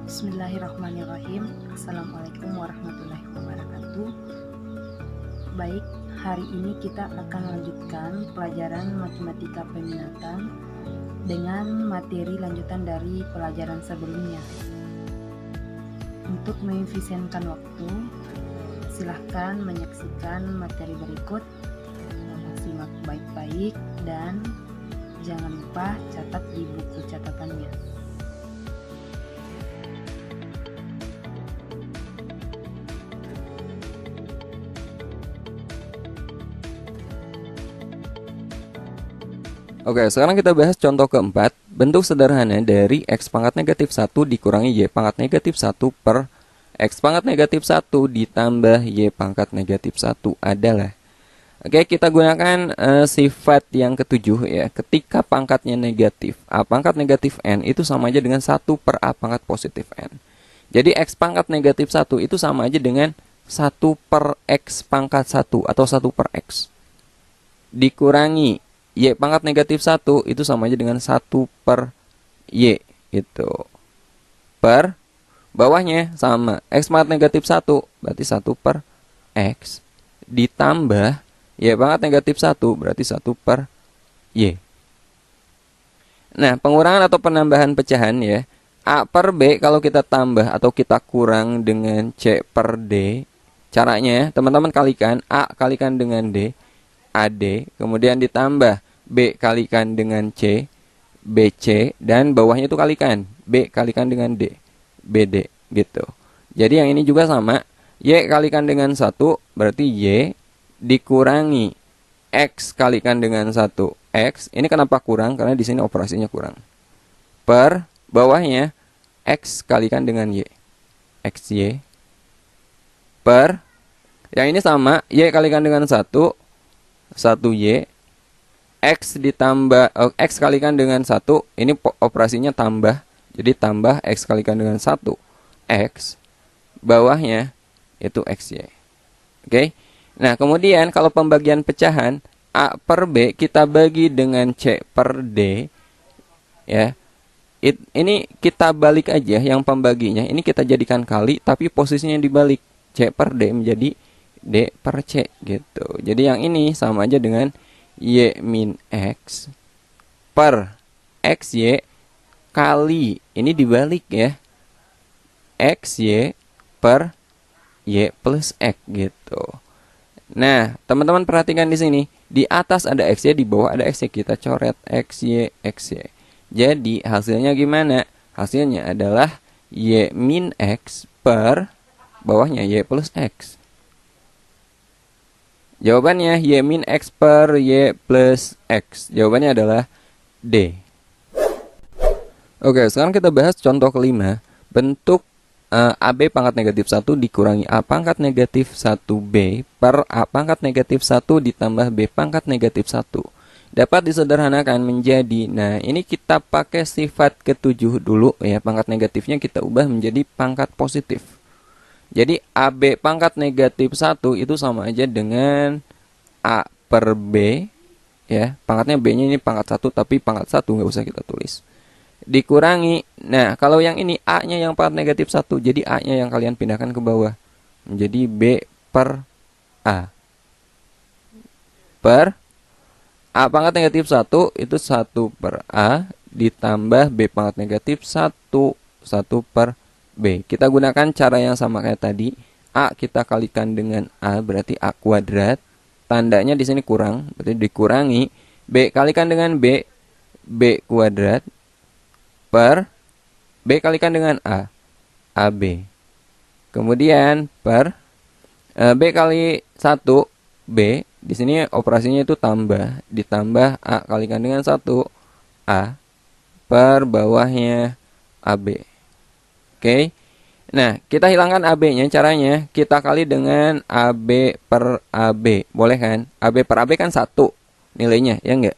Bismillahirrahmanirrahim. Assalamualaikum warahmatullahi wabarakatuh. Baik, hari ini kita akan lanjutkan pelajaran matematika peminatan dengan materi lanjutan dari pelajaran sebelumnya. Untuk mengefisienkan waktu, silahkan menyaksikan materi berikut, simak baik-baik dan jangan lupa catat di buku catatannya. Oke, sekarang kita bahas contoh keempat. Bentuk sederhana dari X pangkat negatif 1 dikurangi Y pangkat negatif 1 per X pangkat negatif 1 ditambah Y pangkat negatif 1 adalah. Oke, kita gunakan sifat yang ketujuh ya. Ketika pangkatnya negatif, A pangkat negatif N itu sama aja dengan 1 per A pangkat positif N. Jadi X pangkat negatif 1 itu sama aja dengan 1 per X pangkat 1 atau 1 per X. Dikurangi Y pangkat negatif 1 itu sama aja dengan 1 per Y gitu. Per bawahnya sama X pangkat negatif 1 berarti 1 per X ditambah Y pangkat negatif 1 berarti 1 per Y. Nah, pengurangan atau penambahan pecahan ya. A per B kalau kita tambah atau kita kurang dengan C per D. Caranya teman-teman kalikan A kalikan dengan D, AD, kemudian ditambah B kalikan dengan C, BC, dan bawahnya itu kalikan B kalikan dengan D, BD gitu. Jadi yang ini juga sama, Y kalikan dengan 1 berarti Y dikurangi X kalikan dengan 1 X. Ini kenapa kurang? Karena di sini operasinya kurang. Per bawahnya X kalikan dengan Y, XY, per yang ini sama, Y kalikan dengan 1 1Y, X ditambah X kalikan dengan 1, ini operasinya tambah, jadi tambah X kalikan dengan 1 X, bawahnya itu XY. Oke. Nah, kemudian kalau pembagian pecahan A per B kita bagi dengan C per D ya. Ini kita balik aja yang pembaginya, ini kita jadikan kali tapi posisinya dibalik, C per D menjadi D per C gitu. Jadi yang ini sama aja dengan Y min X per XY kali, ini dibalik ya, XY per Y plus X gitu. Nah, teman-teman perhatikan di sini, di atas ada XY, di bawah ada XY, kita coret XY, XY. Jadi hasilnya gimana? Hasilnya adalah Y min X per bawahnya Y plus X. Jawabannya Y min X per Y plus X. Jawabannya adalah D. Oke, sekarang kita bahas contoh kelima. Bentuk AB pangkat negatif 1 dikurangi A pangkat negatif 1B per A pangkat negatif 1 ditambah B pangkat negatif 1. Dapat disederhanakan menjadi, nah ini kita pakai sifat ketujuh dulu ya. Pangkat negatifnya kita ubah menjadi pangkat positif. Jadi AB pangkat negatif 1 itu sama aja dengan A per B ya. Pangkatnya B-nya ini pangkat 1 tapi pangkat 1 nggak usah kita tulis. Dikurangi, nah kalau yang ini A-nya yang pangkat negatif 1, jadi A-nya yang kalian pindahkan ke bawah. Menjadi B per A. Per A pangkat negatif 1 itu 1 per A ditambah B pangkat negatif 1 per B. Kita gunakan cara yang sama kayak tadi. A kita kalikan dengan A berarti A kuadrat. Tandanya di sini kurang, berarti dikurangi B kalikan dengan B, B kuadrat per B kalikan dengan A, AB. Kemudian per B kali 1 B, di sini operasinya itu tambah, ditambah A kalikan dengan 1 A per bawahnya AB. Oke. Nah, kita hilangkan AB-nya, caranya kita kali dengan AB per AB. Boleh kan? AB per AB kan 1 nilainya, ya enggak?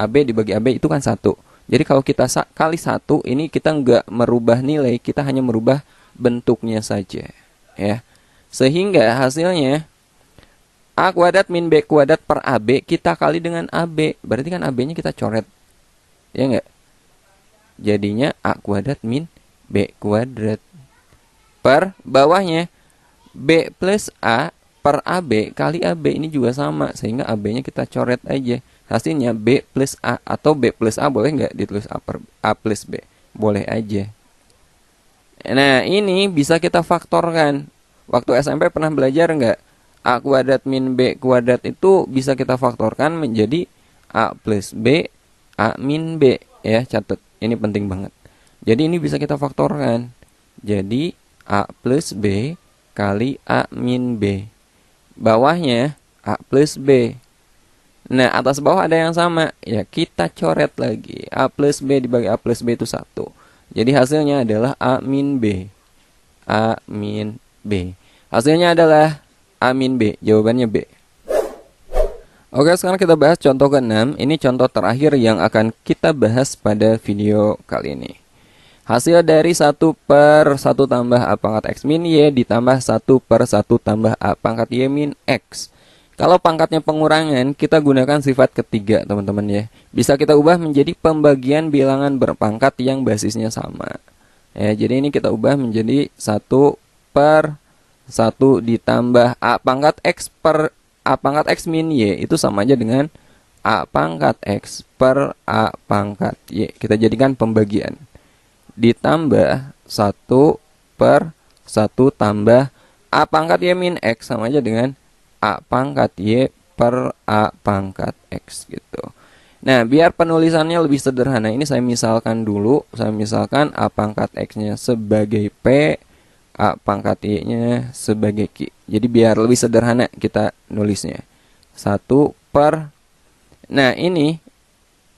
AB dibagi AB itu kan 1. Jadi kalau kita kali 1, ini kita enggak merubah nilai, kita hanya merubah bentuknya saja, ya. Sehingga hasilnya A kuadrat min B kuadrat per AB kita kali dengan AB. Berarti kan AB-nya kita coret, ya enggak? Jadinya A kuadrat min B kuadrat. Per bawahnya B plus A per AB kali AB, ini juga sama, sehingga AB-nya kita coret aja. Hasilnya B plus A, atau B plus A boleh nggak ditulis A per A plus B? Boleh aja. Nah, ini bisa kita faktorkan. Waktu SMP pernah belajar nggak? A kuadrat min B kuadrat itu bisa kita faktorkan menjadi A plus B, A min B. Ya, catat. Ini penting banget. Jadi ini bisa kita faktorkan. Jadi A plus B kali A min B. Bawahnya A plus B. Nah, atas bawah ada yang sama. Ya, kita coret lagi. A plus B dibagi A plus B itu 1. Jadi hasilnya adalah A min B. A min B. Hasilnya adalah A min B. Jawabannya B. Oke, sekarang kita bahas contoh ke-6. Ini contoh terakhir yang akan kita bahas pada video kali ini. Hasil dari 1 per 1 tambah A pangkat X min Y ditambah 1 per 1 tambah A pangkat Y min X. Kalau pangkatnya pengurangan, kita gunakan sifat ketiga, teman-teman ya. Bisa kita ubah menjadi pembagian bilangan berpangkat yang basisnya sama. Ya, jadi ini kita ubah menjadi 1 per 1 ditambah A pangkat X per A pangkat X min Y. Itu sama aja dengan A pangkat X per A pangkat Y. Kita jadikan pembagian. Ditambah 1 per 1 tambah A pangkat Y min X, sama aja dengan A pangkat Y per A pangkat X gitu. Nah, biar penulisannya lebih sederhana, ini saya misalkan dulu. Saya misalkan A pangkat X-nya sebagai P, A pangkat Y-nya sebagai Q. Jadi biar lebih sederhana kita nulisnya. 1 per, nah ini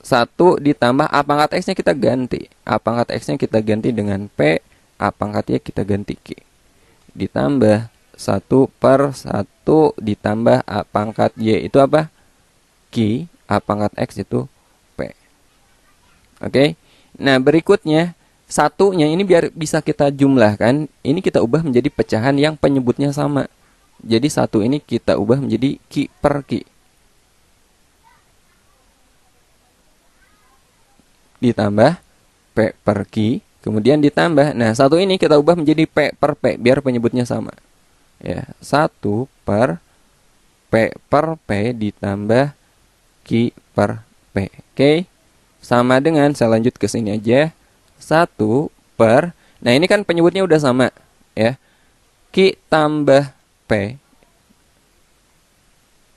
1 ditambah A pangkat X-nya kita ganti. A pangkat X-nya kita ganti dengan P, A pangkat Y kita ganti Q. Ditambah 1 per 1 ditambah A pangkat Y itu apa? Q, A pangkat X itu P. Oke. Nah, berikutnya satunya ini biar bisa kita jumlahkan, ini kita ubah menjadi pecahan yang penyebutnya sama. Jadi 1 ini kita ubah menjadi Q per Q. Ditambah P per Q, kemudian ditambah, nah 1 ini kita ubah menjadi P per P biar penyebutnya sama. Ya, 1 per P per P ditambah Q per P. Oke. Sama dengan, saya lanjut ke sini aja. 1 per, nah ini kan penyebutnya udah sama ya. Q tambah P,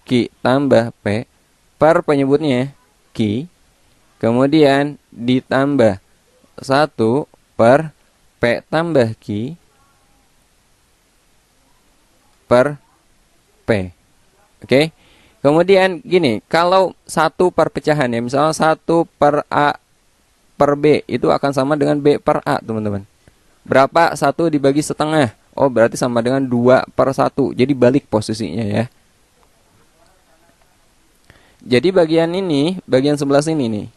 Q tambah P per penyebutnya Q, kemudian ditambah 1 per P tambah Q per P. Oke. Kemudian gini, kalau 1 per pecahan ya, misalnya 1 per A per B itu akan sama dengan B per A, teman-teman. Berapa 1 dibagi setengah? Oh, berarti sama dengan 2 per 1. Jadi balik posisinya ya. Jadi bagian ini, bagian sebelah sini nih.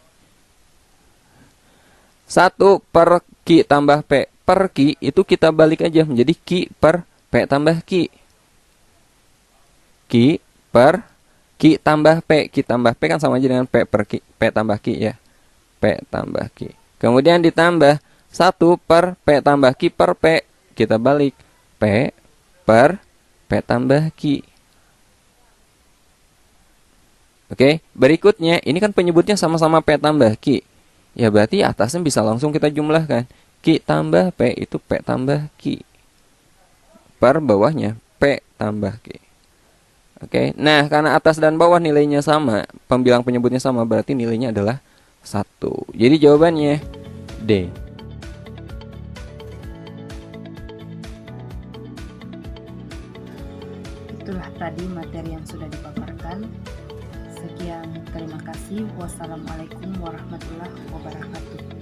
1 per Q tambah P per Q itu kita balik aja menjadi Q per P tambah Q. Q per Q tambah P. Q tambah P kan sama aja dengan P per Q. P tambah Q ya. P tambah Q. Kemudian ditambah 1 per P tambah Q per P. Kita balik. P per P tambah Q. Oke. Berikutnya, ini kan penyebutnya sama-sama P tambah Q. Ya berarti atasnya bisa langsung kita jumlahkan. Q tambah P itu P tambah Q. Per bawahnya P tambah Q. Oke, nah karena atas dan bawah nilainya sama, pembilang penyebutnya sama, berarti nilainya adalah 1. Jadi jawabannya D. Itulah tadi materi yang sudah dipaparkan. Sekian, terima kasih. Wassalamualaikum warahmatullahi wabarakatuh.